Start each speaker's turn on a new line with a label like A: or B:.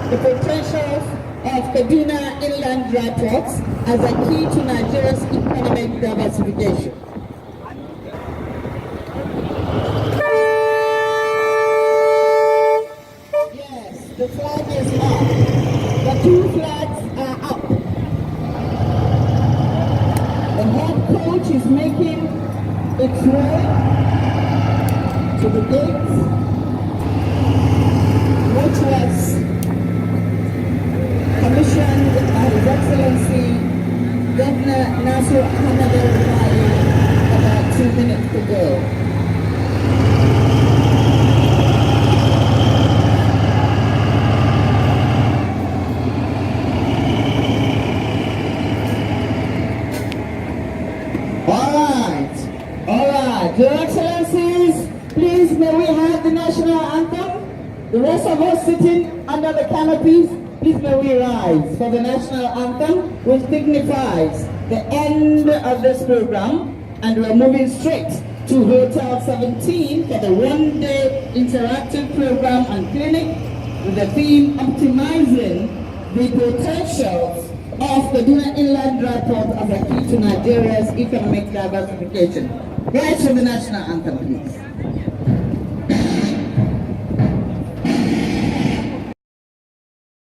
A: the potentials of Kaduna inland dry ports as a key to Nigeria's economic diversification. Yes, the flag is up. The two flags are up. The head coach is making its way to the gates, which was commissioned by His Excellency Governor Nasir Ahmed about 2 minutes ago. All right, Your Excellencies, please may we have the national anthem? The rest of us sitting under the canopies, please may we rise for the national anthem, which signifies the end of this program, and we're moving straight to Hotel 17 for the one-day interactive program and clinic with the theme optimizing the potentials of the Kaduna Inland Dry Port as a key to Nigeria's economic diversification. Rise for the national anthem, please.